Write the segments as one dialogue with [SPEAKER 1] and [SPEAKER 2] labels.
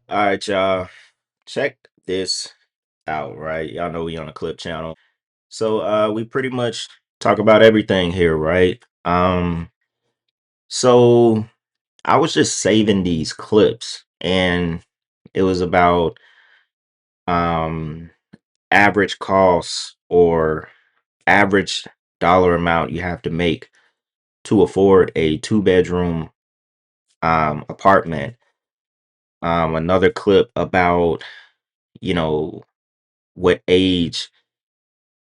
[SPEAKER 1] All right, y'all. Check this out, right? Y'all know we on a clip channel. So we pretty much talk about everything here, right? So I was just saving these clips and it was about um average costs or average dollar amount you have to make to afford a two-bedroom apartment. Another clip about, you know, what age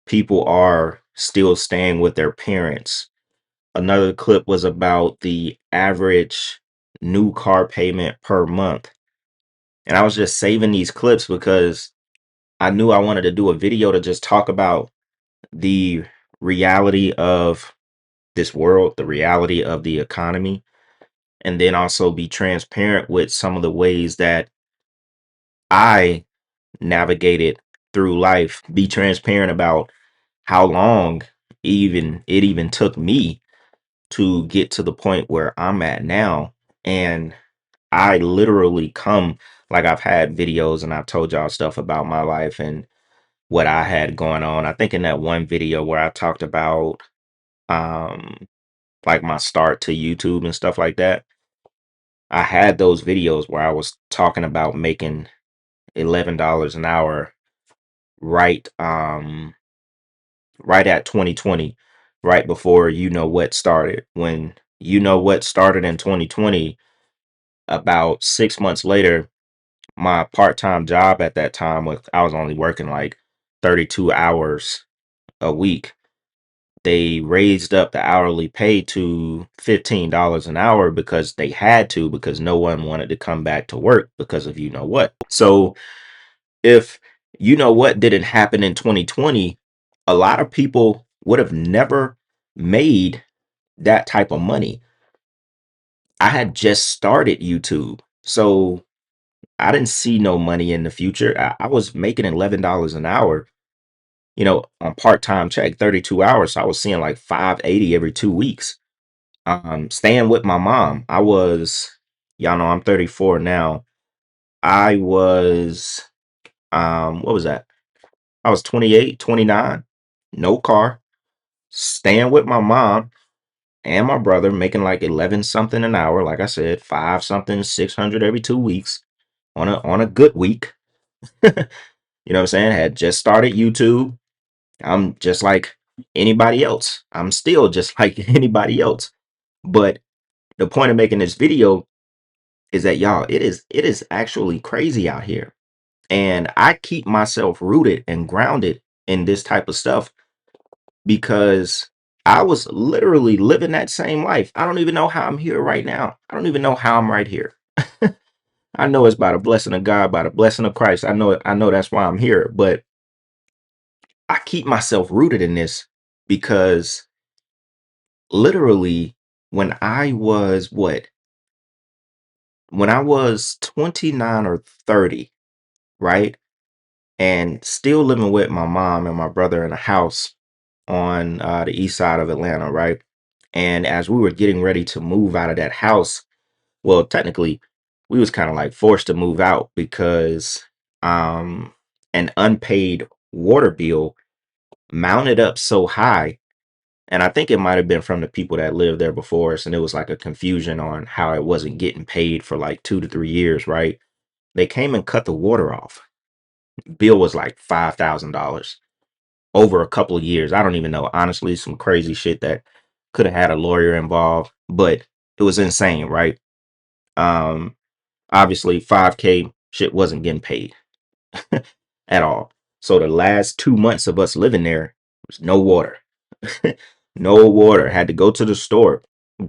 [SPEAKER 1] people are still staying with their parents. Another clip was about the average new car payment per month. And I was just saving these clips because I knew I wanted to do a video to just talk about the reality of this world, the reality of the economy, and then also be transparent with some of the ways that I navigated through life, be transparent about how long even took me to get to the point where I'm at now. And I literally come like I've had videos and I've told y'all stuff about my life and what I had going on. I think in that one video where I talked about um like my start to YouTube and stuff like that, I had those videos where I was talking about making $11 an hour right right at 2020, right before you know what started. When you know what started in 2020, about 6 months later, my part-time job at that time was I was only working like 32 hours a week. They raised up the hourly pay to $15 an hour because they had to, because no one wanted to come back to work because of you know what. So if you know what didn't happen in 2020, a lot of people would have never made that type of money. I had just started YouTube. So I didn't see no money in the future. I was making $11 an hour, on part-time check, 32 hours. So I was seeing like 580 every 2 weeks. Staying with my mom. Y'all know I'm 34 now. I was, what was that? I was 28, 29, no car, staying with my mom and my brother, making like 11 something an hour. Like I said, five something, 600 every 2 weeks on a good week. You know what I'm saying? Had just started YouTube. I'm just like anybody else. I'm still just like anybody else. But the point of making this video is that y'all, it is actually crazy out here. And I keep myself rooted and grounded in this type of stuff because I was literally living that same life. I don't even know how I'm here right now. I don't even know how I'm right here. I know it's by the blessing of God, by the blessing of Christ. I know that's why I'm here, but I keep myself rooted in this because literally when I was when I was 29 or 30, right? And still living with my mom and my brother in a house on the east side of Atlanta, right? And as we were getting ready to move out of that house, well, technically, we was kind of like forced to move out because um, an unpaid water bill mounted up so high. And I think it might have been from the people that lived there before us, and it was like a confusion on how it wasn't getting paid for like 2 to 3 years, right? They came and cut the water off. Bill was like $5,000 over a couple of years. I don't even know. Honestly, some crazy shit that could have had a lawyer involved, but it was insane, right? Um, Obviously 5K shit wasn't getting paid at all. So the last 2 months of us living there was no water. No water. Had to go to the store.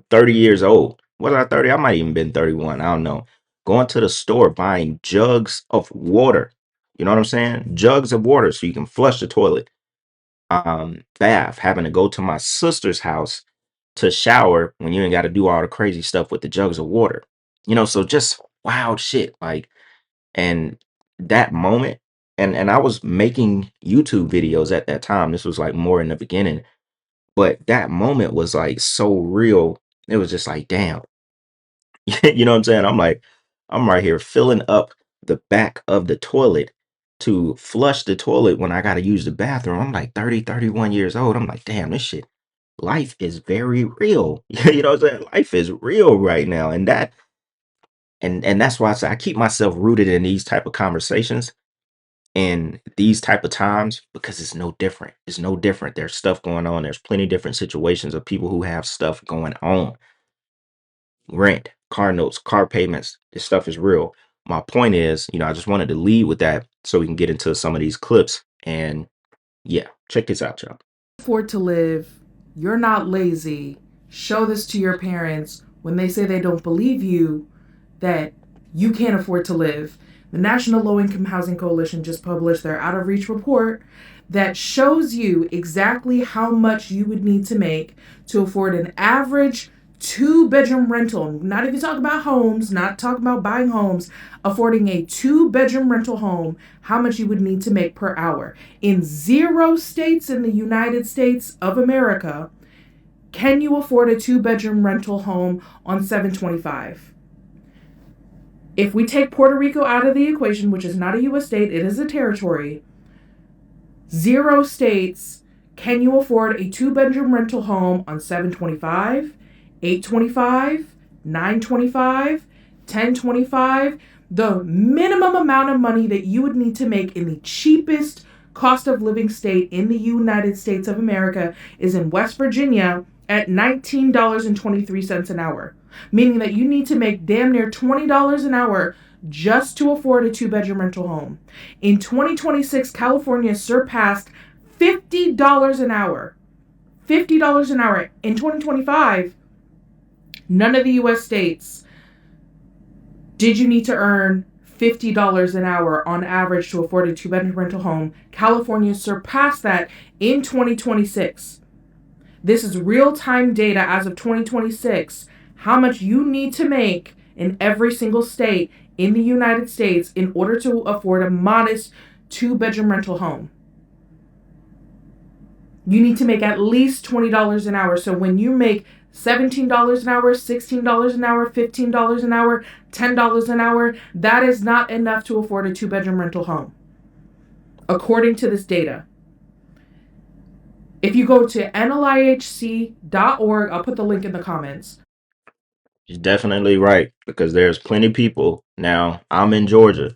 [SPEAKER 1] 30 years old. Was I 30? I might even been 31. I don't know. Going to the store buying jugs of water. You know what I'm saying? Jugs of water so you can flush the toilet. Bath, having to go to my sister's house to shower when you ain't got to do all the crazy stuff with the jugs of water. So just wild shit. Like, and that moment, and I was making YouTube videos at that time. This was like more in the beginning, but that moment was like so real. It was just like, damn. You know what I'm saying? I'm like, I'm right here filling up the back of the toilet to flush the toilet when I got to use the bathroom. I'm like 30, 31 years old. I'm like, damn, this shit, life is very real. You know what I'm saying? Life is real right now. And that's why I say I keep myself rooted in these type of conversations and these type of times because it's no different. It's no different. There's stuff going on. There's plenty different situations of people who have stuff going on. Rent, car notes, car payments. This stuff is real. My point is, I just wanted to lead with that so we can get into some of these clips. And yeah, check this out, y'all.
[SPEAKER 2] Afford to live, you're not lazy. Show this to your parents when they say they don't believe you that you can't afford to live. The National Low Income Housing Coalition just published their out of reach report that shows you exactly how much you would need to make to afford an average 2 bedroom rental. Not even talk about homes, not talk about buying homes, affording a 2 bedroom rental home, how much you would need to make per hour. In 0 states in the United States of America, can you afford a 2 bedroom rental home on 725? If we take Puerto Rico out of the equation, which is not a U.S. state, it is a territory, 0 states can you afford a 2 bedroom rental home on 725, 825, 925, 1025. The minimum amount of money that you would need to make in the cheapest cost of living state in the United States of America is in West Virginia at $19.23 an hour, meaning that you need to make damn near $20 an hour just to afford a 2 bedroom rental home. In 2026, California surpassed $50 an hour. $50 an hour. In 2025, none of the US states did you need to earn $50 an hour on average to afford a 2 bedroom rental home. California surpassed that in 2026. This is real time data as of 2026. How much you need to make in every single state in the United States in order to afford a modest 2 bedroom rental home. You need to make at least $20 an hour. So when you make $17 an hour, $16 an hour, $15 an hour, $10 an hour, that is not enough to afford a 2 bedroom rental home, according to this data. If you go to nlihc.org, I'll put the link in the comments.
[SPEAKER 1] She's definitely right because there's plenty of people. Now, I'm in Georgia.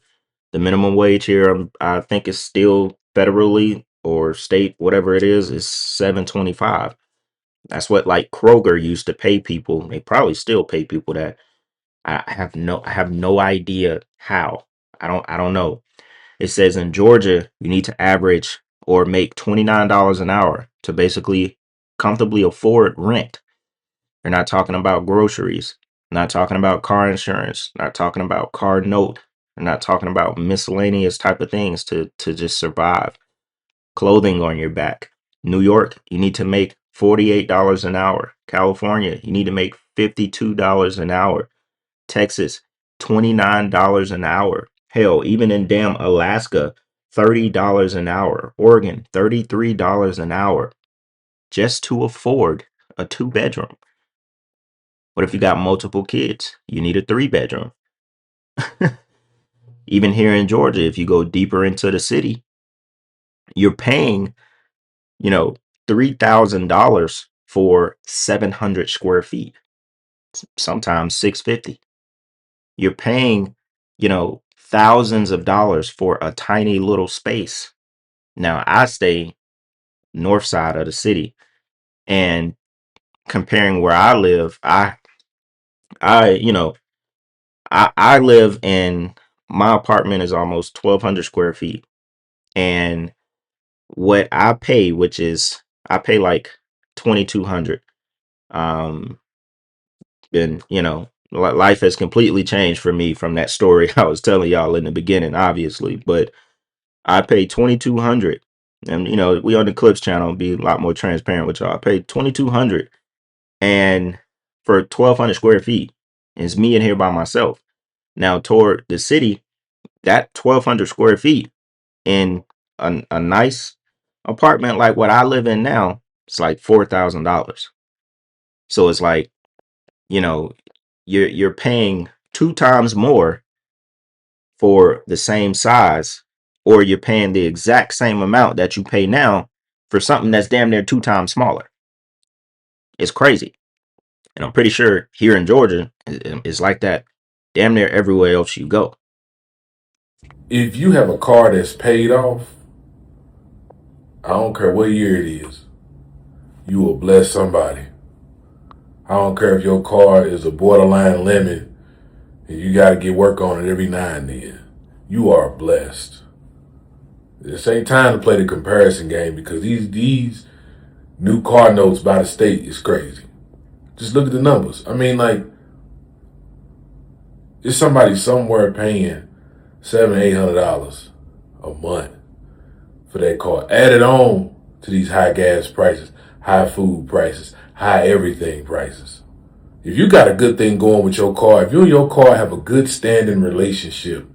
[SPEAKER 1] The minimum wage here, I think is still federally or state, whatever it is 7.25. That's what like Kroger used to pay people. They probably still pay people that. I have no idea how. I don't know. It says in Georgia, you need to average or make $29 an hour to basically comfortably afford rent. You're not talking about groceries, not talking about car insurance, not talking about car note, you're not talking about miscellaneous type of things to just survive. Clothing on your back. New York, you need to make $48 an hour. California, you need to make $52 an hour. Texas, $29 an hour. Hell, even in damn Alaska, $30 an hour. Oregon, $33 an hour just to afford a 2 bedroom. What if you got multiple kids? You need a 3 bedroom. Even here in Georgia, if you go deeper into the city, you're paying, you know, $3,000 for 700 square feet, sometimes 650. You're paying, thousands of dollars for a tiny little space. Now, I stay north side of the city, and comparing where I live, I, you know, I live in my apartment is almost 1,200 square feet, and what I pay, which is I pay like 2,200. Um, and life has completely changed for me from that story I was telling y'all in the beginning, obviously. But I paid 2,200, and we on the Clips channel be a lot more transparent with y'all. I paid 2,200, and for 1,200 square feet, it's me in here by myself. Now toward the city, that 1,200 square feet in a nice apartment like what I live in now, it's like $4,000. So it's like, you know, you're paying 2 times more for the same size, or you're paying the exact same amount that you pay now for something that's damn near 2 times smaller. It's crazy. And I'm pretty sure here in Georgia, it's like that damn near everywhere else you go.
[SPEAKER 3] If you have a car that's paid off, I don't care what year it is, you will bless somebody. I don't care if your car is a borderline lemon and you got to get work on it every now and then. You are blessed. This ain't time to play the comparison game because these new car notes by the state is crazy. Just look at the numbers. I mean, like, there's somebody somewhere paying $700-800 a month for that car. Added on to these high gas prices, high food prices, high everything prices. If you got a good thing going with your car, if you and your car have a good standing relationship,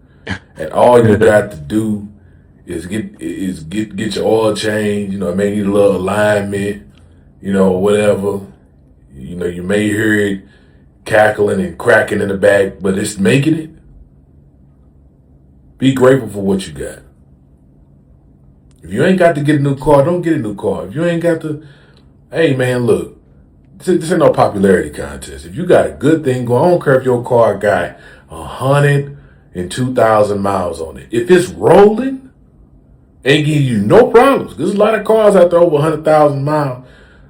[SPEAKER 3] and all you got to do is get your oil changed, it may need a little alignment, whatever. You may hear it cackling and cracking in the back, but it's making it. Be grateful for what you got. If you ain't got to get a new car, don't get a new car. If you ain't got to, hey man, look, this ain't no popularity contest. If you got a good thing going, I don't care if your car got 102,000 miles on it. If it's rolling, ain't giving you no problems. There's a lot of cars out there over 100,000 miles.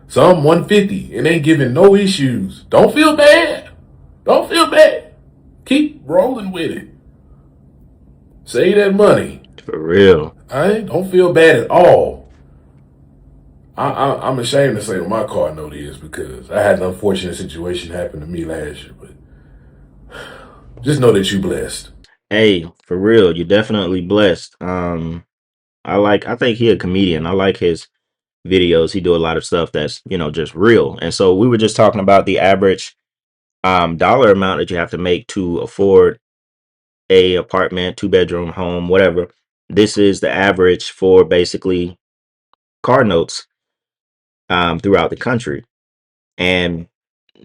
[SPEAKER 3] Some 150 and ain't giving no issues. Don't feel bad. Don't feel bad. Keep rolling with it. Save that money.
[SPEAKER 1] For real.
[SPEAKER 3] I don't feel bad at all. I'm ashamed to say what my car note is because I had an unfortunate situation happen to me last year. But just know that you blessed.
[SPEAKER 1] Hey, for real, you're definitely blessed. I think he a comedian. I like his videos. He do a lot of stuff that's, just real. And so we were just talking about the average dollar amount that you have to make to afford a apartment, 2 bedroom home, whatever. This is the average for basically car notes throughout the country. And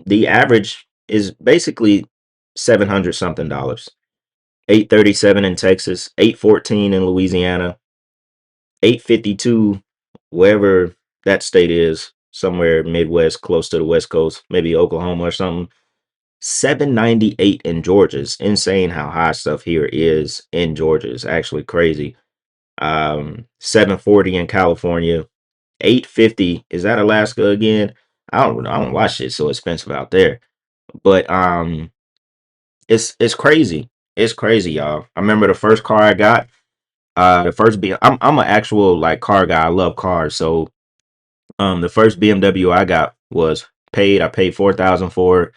[SPEAKER 1] the average is basically 700 something dollars. 837 in Texas, 814 in Louisiana, 852 wherever that state is, somewhere Midwest, close to the West Coast, maybe Oklahoma or something. 798 in Georgia. It's insane how high stuff here is in Georgia. It's actually crazy. 740 in California, 850 is that Alaska again? I don't watch it so expensive out there. But it's crazy. It's crazy, y'all. I remember the first car I got, the first B I'm an actual like car guy. I love cars. So the first BMW I got was paid. I paid 4,000 for it.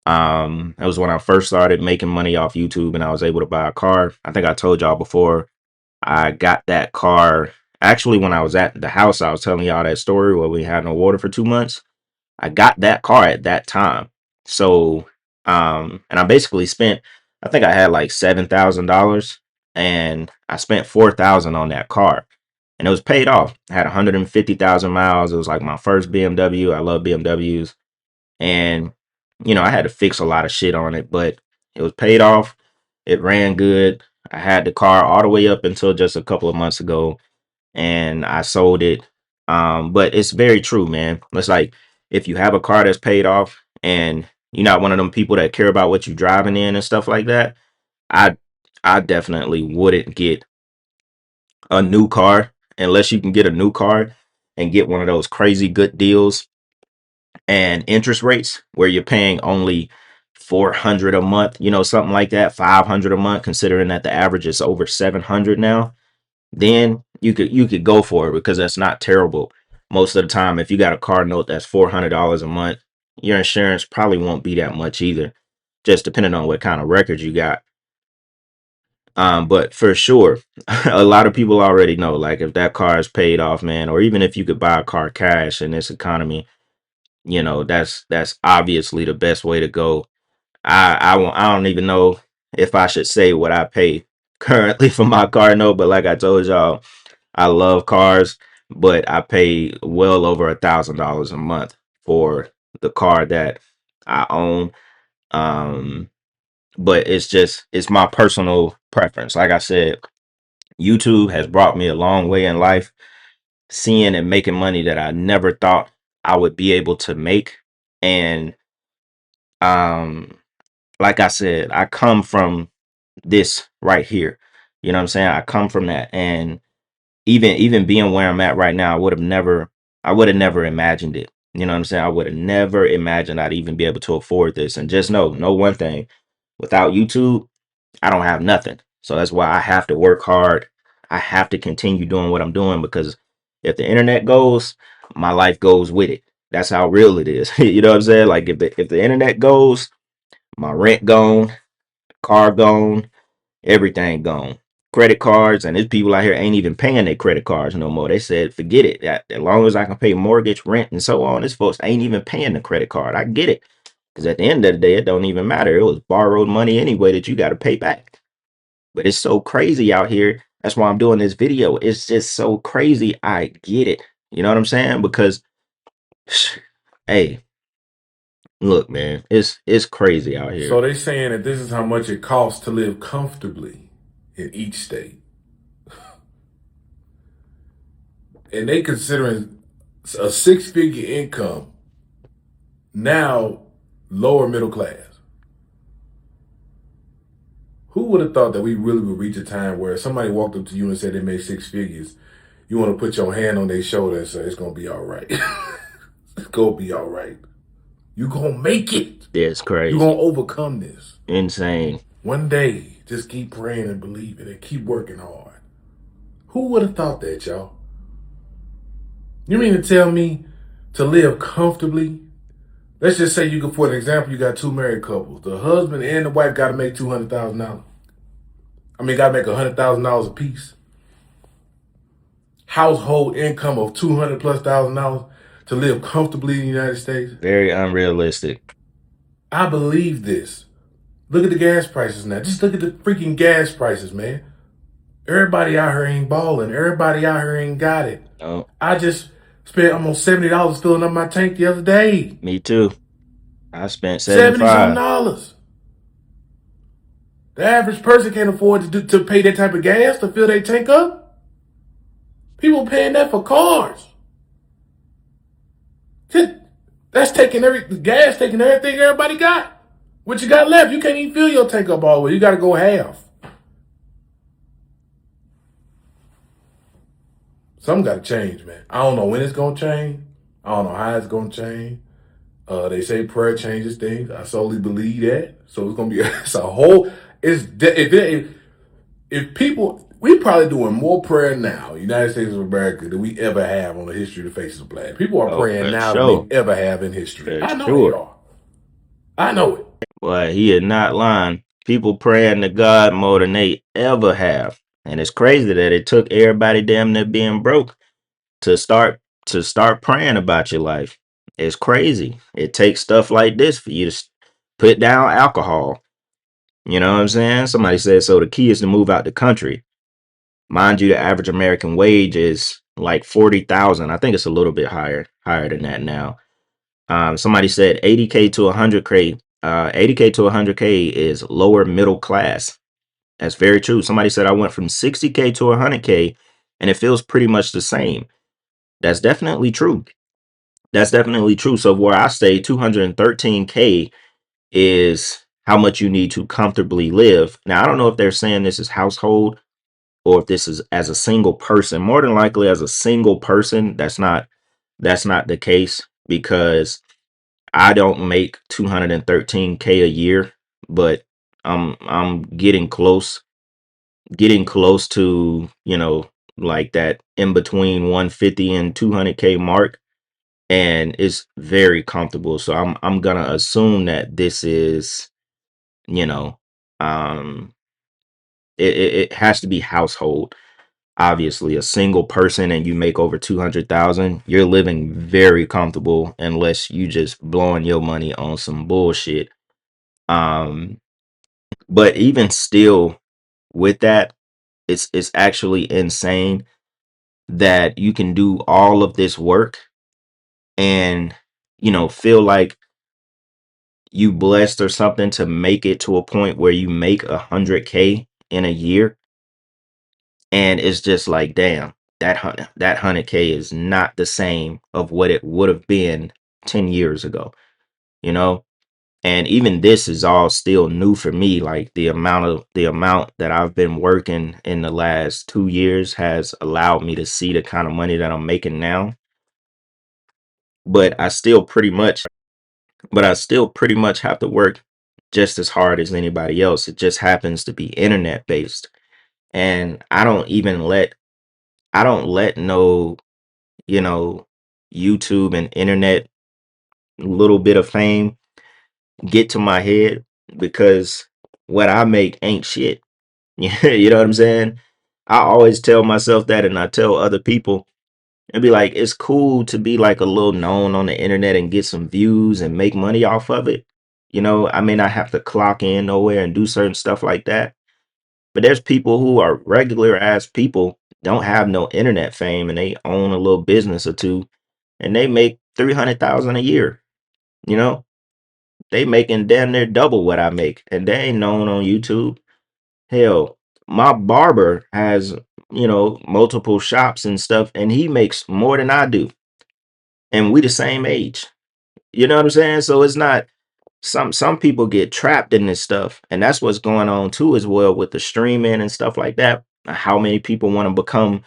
[SPEAKER 1] That was when I first started making money off YouTube and I was able to buy a car. I think I told y'all before I got that car. Actually, when I was at the house, I was telling y'all that story where we had no water for 2 months. I got that car at that time. So, and I basically spent, I think I had like $7,000 and I spent 4,000 on that car and it was paid off. I had 150,000 miles. It was like my first BMW. I love BMWs. And, I had to fix a lot of shit on it, but it was paid off. It ran good. I had the car all the way up until just a couple of months ago and I sold it. But it's very true, man. It's like if you have a car that's paid off and you're not one of them people that care about what you're driving in and stuff like that, I I definitely wouldn't get a new car unless you can get a new car and get one of those crazy good deals and interest rates where you're paying only 400 a month, something like that, 500 a month, considering that the average is over 700 now. Then you could go for it because that's not terrible. Most of the time, if you got a car note that's $400 a month, your insurance probably won't be that much either, just depending on what kind of records you got. But for sure, a lot of people already know, like if that car is paid off, man, or even if you could buy a car cash in this economy, that's obviously the best way to go. I don't even know if I should say what I pay currently for my car note, but like I told y'all, I love cars, but I pay well over $1,000 a month for the car that I own. Um, but it's my personal preference. Like I said, YouTube has brought me a long way in life, seeing and making money that I never thought I would be able to make. And um, like I said, I come from this right here. You know what I'm saying? I come from that. And even being where I'm at right now, I would have never imagined it. You know what I'm saying? I would have never imagined I'd even be able to afford this. And just know one thing, without YouTube, I don't have nothing. So that's why I have to work hard. I have to continue doing what I'm doing, because if the internet goes, my life goes with it. That's how real it is. You know what I'm saying? Like if the internet goes, my rent gone, car gone, everything gone. Credit cards, and there's people out here ain't even paying their credit cards no more. They said, forget it. As long as I can pay mortgage, rent, and so on, this folks ain't even paying the credit card. I get it. Because at the end of the day, it don't even matter. It was borrowed money anyway that you got to pay back. But it's so crazy out here. That's why I'm doing this video. It's just so crazy. I get it. You know what I'm saying? Because, hey, look, man, it's crazy out
[SPEAKER 3] So
[SPEAKER 1] here.
[SPEAKER 3] they saying that this is how much it costs to live comfortably in each state. And they considering a six-figure income now lower middle class. Who would have thought that we really would reach a time where somebody walked up to you and said they made six figures, you want to put your hand on their shoulder and say, it's going to be all right. It's going to be all right. You going to make it.
[SPEAKER 1] It's
[SPEAKER 3] You
[SPEAKER 1] crazy.
[SPEAKER 3] going to overcome this.
[SPEAKER 1] Insane.
[SPEAKER 3] One day, just keep praying and believing and keep working hard. Who would have thought that, y'all? You mean to tell me to live comfortably? Let's just say you could, for an example, you got two married couples. The husband and the wife got to make $200,000. I mean, got to make $100,000 a piece. Household income of $200,000+ to live comfortably in the United States.
[SPEAKER 1] Very unrealistic.
[SPEAKER 3] I believe this. Look at the gas prices now. Just look at the freaking gas prices, man. Everybody out here ain't balling. Everybody out here ain't got it.
[SPEAKER 1] No,
[SPEAKER 3] I just spent almost $70 filling up my tank the other day.
[SPEAKER 1] me too. I spent
[SPEAKER 3] 70 something
[SPEAKER 1] 75.
[SPEAKER 3] dollars. The average person can't afford to pay that type of gas to fill their tank up. People paying that for cars. That's taking gas, taking everything everybody got. What you got left? You can't even fill your tank up all the way. You got to go half. Something got to change, man. I don't know when it's gonna change. I don't know how it's gonna change. They say prayer changes things. I solely believe that. So it's gonna be it's a whole. If people, we probably doing more prayer now, United States of America, than we ever have on the history of the face of the planet. People are
[SPEAKER 1] Oh,
[SPEAKER 3] praying
[SPEAKER 1] for
[SPEAKER 3] now than they
[SPEAKER 1] sure.
[SPEAKER 3] ever have in history.
[SPEAKER 1] For
[SPEAKER 3] I know they
[SPEAKER 1] sure.
[SPEAKER 3] are. I know it.
[SPEAKER 1] Boy, he is not lying. People praying to God more than they ever have. And it's crazy that it took everybody damn near being broke to start praying about your life. It's crazy. It takes stuff like this for you to put down alcohol. You know what I'm saying? Somebody said so the key is to move out the country. Mind you, the average American wage is like 40,000. I think it's a little bit higher than that now. Somebody said 80K to 100K. 80K to 100K is lower middle class. That's very true. Somebody said I went from 60K to 100K, and it feels pretty much the same. That's definitely true. That's definitely true. So where I stay, 213K is how much you need to comfortably live. Now I don't know if they're saying this is household or if this is as a single person. More than likely as a single person, that's not the case, because I don't make 213K a year, but I'm getting close to, like that in between 150 and 200K mark, and it's very comfortable. So I'm gonna assume that this is, you know, um it has to be household. Obviously, a single person and you make over 200,000, you're living very comfortable unless you just blowing your money on some bullshit. Um, but even still, with that, it's actually insane that you can do all of this work and feel like you blessed or something to make it to a point where you make 100K in a year, and it's just like, damn, that 100K is not the same of what it would have been 10 years ago, you know? And even this is all still new for me. Like the amount that I've been working in the last 2 years has allowed me to see the kind of money that I'm making now. But I still pretty much but I still pretty much have to work just as hard as anybody else. It just happens to be internet based. And I don't let no, you know, YouTube and internet little bit of fame get to my head, because what I make ain't shit. You know what I'm saying? I always tell myself that, and I tell other people and be like, it's cool to be like a little known on the internet and get some views and make money off of it. I may not have to clock in nowhere and do certain stuff like that. But there's people who are regular ass people, don't have no internet fame, and they own a little business or two, and they make 300,000 a year. You know, they making damn near double what I make, and they ain't known on YouTube. Hell, my barber has, multiple shops and stuff, and he makes more than I do, and we the same age. You know what I'm saying? So it's not, some people get trapped in this stuff, and that's what's going on too as well with the streaming and stuff like that. How many people want to become,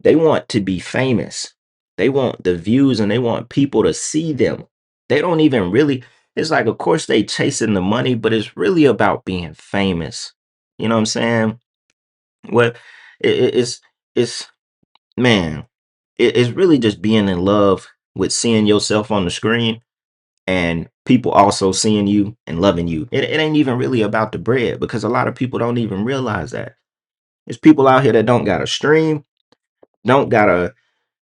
[SPEAKER 1] they want to be famous. They want the views and they want people to see them. They don't even really, it's like, of course they chasing the money, but it's really about being famous. You know what I'm saying? What it's man, it's really just being in love with seeing yourself on the screen, and people also seeing you and loving you. It ain't even really about the bread, because a lot of people don't even realize that. There's people out here that don't got to stream, don't got to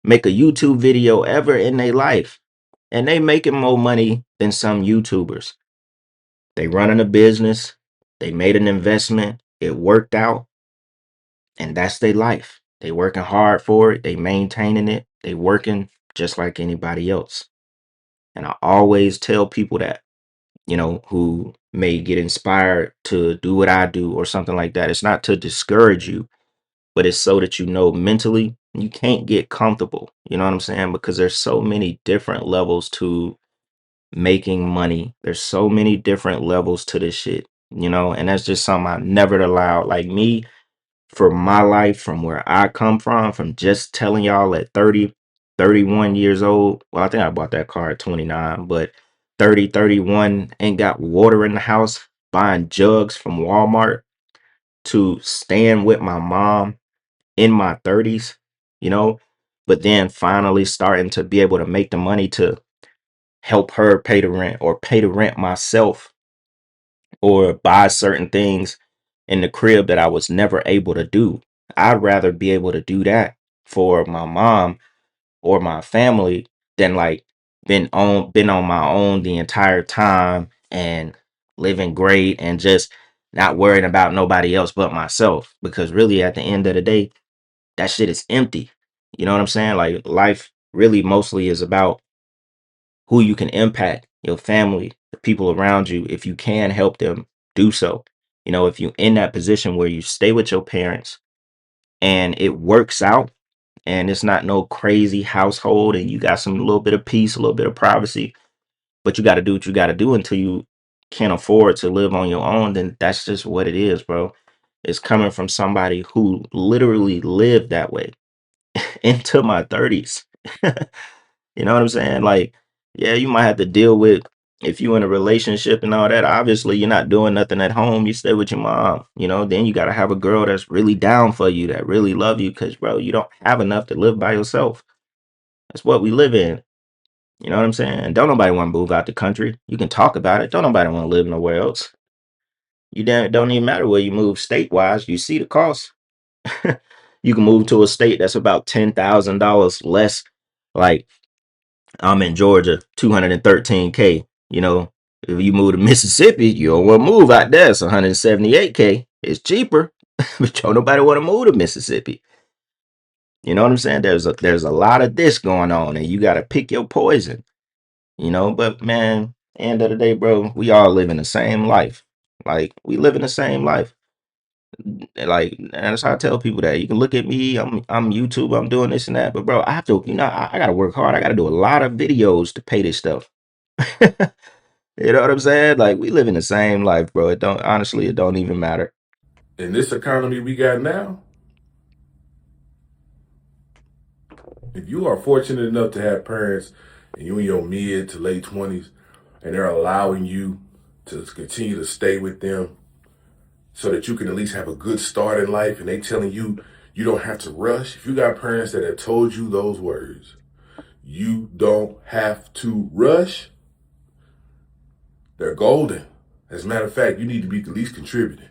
[SPEAKER 1] make a YouTube video ever in their life, and they making more money than some YouTubers. They running a business, they made an investment, it worked out, and that's their life. They working hard for it, they maintaining it, they working just like anybody else. And I always tell people that, who may get inspired to do what I do or something like that. It's not to discourage you, but it's so that mentally you can't get comfortable. You know what I'm saying? Because there's so many different levels to making money. There's so many different levels to this shit, and that's just something I never allowed. Like me, for my life, from where I come from just telling y'all at 30, 31 years old. Well, I think I bought that car at 29, but 30, 31, ain't got water in the house, buying jugs from Walmart, to stand with my mom in my 30s, you know, but then finally starting to be able to make the money to help her pay the rent, or pay the rent myself, or buy certain things in the crib that I was never able to do. I'd rather be able to do that for my mom or my family than like been on my own the entire time and living great and just not worrying about nobody else but myself, because really at the end of the day that shit is empty. You know what I'm saying? Like, life really mostly is about who you can impact, your family, the people around you. If you can help them, do so. If you're in that position where you stay with your parents and it works out, and it's not no crazy household, and you got some little bit of peace, a little bit of privacy, but you got to do what you got to do until you can't afford to live on your own, then that's just what it is, bro. It's coming from somebody who literally lived that way into my 30s. You know what I'm saying? Like, yeah, you might have to deal with, if you in a relationship and all that, obviously you're not doing nothing at home, you stay with your mom, then you got to have a girl that's really down for you, that really love you, because, bro, you don't have enough to live by yourself. That's what we live in. You know what I'm saying? Don't nobody want to move out the country. You can talk about it. Don't nobody want to live nowhere else. Don't even matter where you move state wise. You see the cost. You can move to a state that's about $10,000 less. Like, I'm in Georgia, 213K. If you move to Mississippi, you don't want to move out there. It's 178K. It's cheaper, but don't nobody want to move to Mississippi. You know what I'm saying? There's a lot of this going on, and you got to pick your poison. But man, end of the day, bro, we all live in the same life. Like, we live in the same life. Like, and that's how I tell people that. You can look at me, I'm YouTube, I'm doing this and that, but bro, I have to, I gotta work hard. I gotta do a lot of videos to pay this stuff. You know what I'm saying? Like, we live in the same life, bro. It don't honestly, it don't even matter.
[SPEAKER 3] In this economy we got now, if you are fortunate enough to have parents and you in your mid to late 20s and they're allowing you to continue to stay with them so that you can at least have a good start in life and they telling you you don't have to rush. If you got parents that have told you those words, you don't have to rush, they're golden. As a matter of fact, you need to be at least contributing,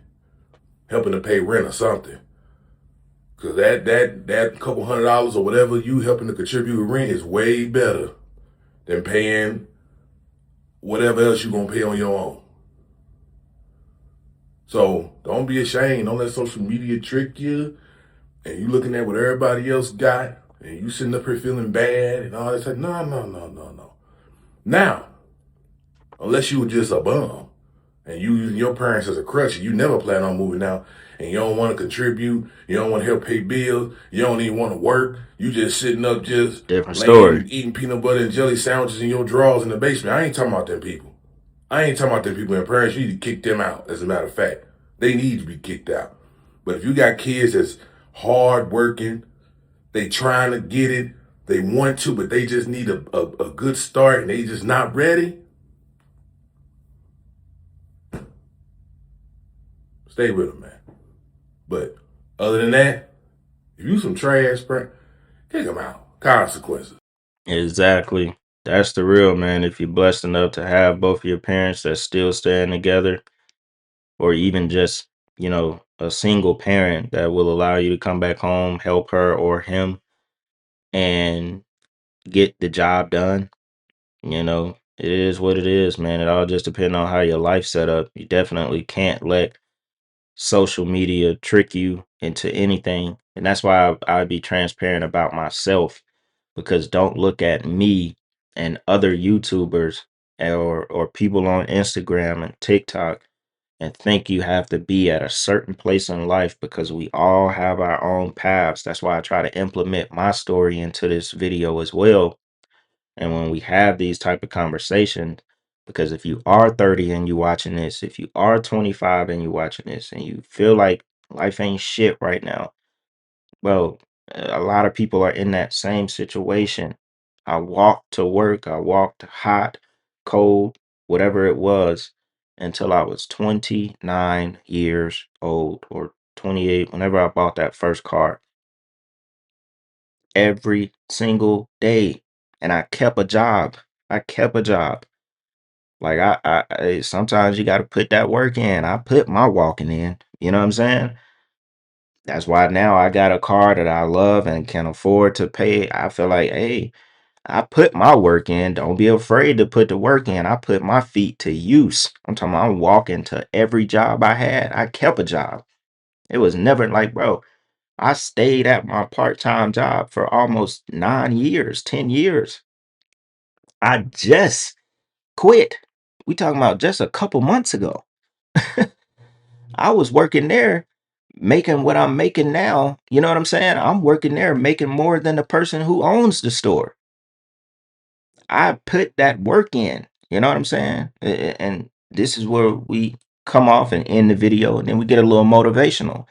[SPEAKER 3] helping to pay rent or something. Cause that couple $100 or whatever you helping to contribute with rent is way better than paying whatever else you're gonna pay on your own. So don't be ashamed. Don't let social media trick you. And you looking at what everybody else got, and you sitting up here feeling bad and all that stuff. No, no, no, no, no. Now, unless you were just a bum and you using your parents as a crutch, and you never plan on moving out, and you don't want to contribute, you don't want to help pay bills, you don't even want to work, you just sitting up just
[SPEAKER 1] Different story.
[SPEAKER 3] laying eating peanut butter and jelly sandwiches in your drawers in the basement. I ain't talking about them people. I ain't talking about them people in parents. You need to kick them out, as a matter of fact. They need to be kicked out. But if you got kids that's hard working, they trying to get it, they want to, but they just need a good start and they just not ready, stay with them, man. But other than that, if you some trash, bro, kick them out. Consequences.
[SPEAKER 1] Exactly. That's the real, man. If you're blessed enough to have both of your parents that still staying together, or even just, a single parent that will allow you to come back home, help her or him, and get the job done, it is what it is, man. It all just depends on how your life set up. You definitely can't let social media trick you into anything. And that's why I'd be transparent about myself, because don't look at me and other YouTubers or people on Instagram and TikTok and think you have to be at a certain place in life, because we all have our own paths. That's why I try to implement my story into this video as well. And when we have these type of conversations, because if you are 30 and you watching this, if you are 25 and you watching this, and you feel like life ain't shit right now, well, a lot of people are in that same situation. I walked to work, I walked hot, cold, whatever it was, until I was 29 years old, or 28, whenever I bought that first car, every single day. And I kept a job. I kept a job. Like, sometimes you got to put that work in. I put my walking in. You know what I'm saying? That's why now I got a car that I love and can afford to pay. I feel like, hey, I put my work in. Don't be afraid to put the work in. I put my feet to use. I'm talking about I'm walking to every job I had. I kept a job. It was never like, bro, I stayed at my part-time job for almost 9 years, 10 years. I just quit. We talking about just a couple months ago. I was working there making what I'm making now. You know what I'm saying? I'm working there making more than the person who owns the store. I put that work in. You know what I'm saying? And this is where we come off and end the video, and then we get a little motivational.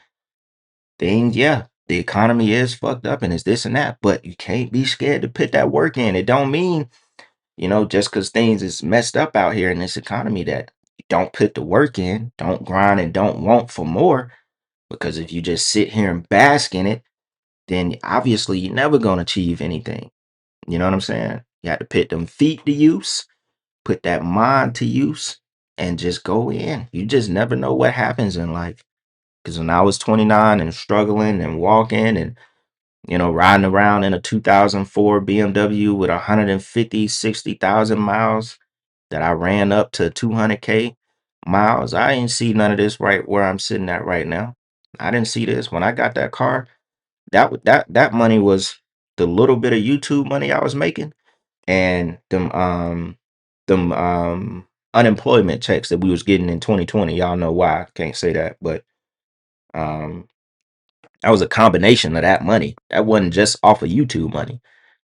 [SPEAKER 1] Things, yeah, the economy is fucked up and it's this and that, but you can't be scared to put that work in. It don't mean, just because things is messed up out here in this economy, that you don't put the work in, don't grind, and don't want for more. Because if you just sit here and bask in it, then obviously you're never going to achieve anything. You know what I'm saying? You have to put them feet to use, put that mind to use, and just go in. You just never know what happens in life. Because when I was 29 and struggling and walking and, riding around in a 2004 BMW with 150, 60,000 miles that I ran up to 200K miles, I ain't see none of this right where I'm sitting at right now. I didn't see this. When I got that car, that money was the little bit of YouTube money I was making, and them unemployment checks that we was getting in 2020. Y'all know why I can't say that, but Um, that was a combination of that money. That wasn't just off of YouTube money.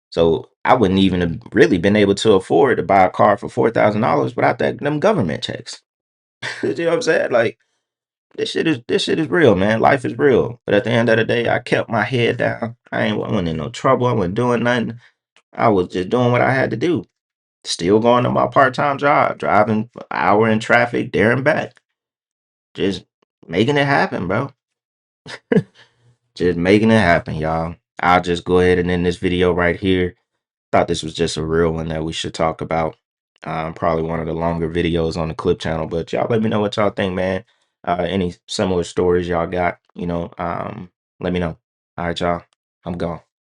[SPEAKER 1] So I wouldn't even have really been able to afford to buy a car for $4,000 without them government checks. You know what I'm saying? Like this shit is real, man. Life is real. But at the end of the day, I kept my head down. I wasn't in no trouble. I wasn't doing nothing. I was just doing what I had to do. Still going to my part-time job, driving an hour in traffic there and back. Just making it happen, bro. Just making it happen, y'all. I'll just go ahead and end this video right here. Thought this was just a real one that we should talk about. Probably one of the longer videos on the clip channel, but y'all let me know what y'all think, man. Any similar stories y'all got, let me know. All right, y'all. I'm gone.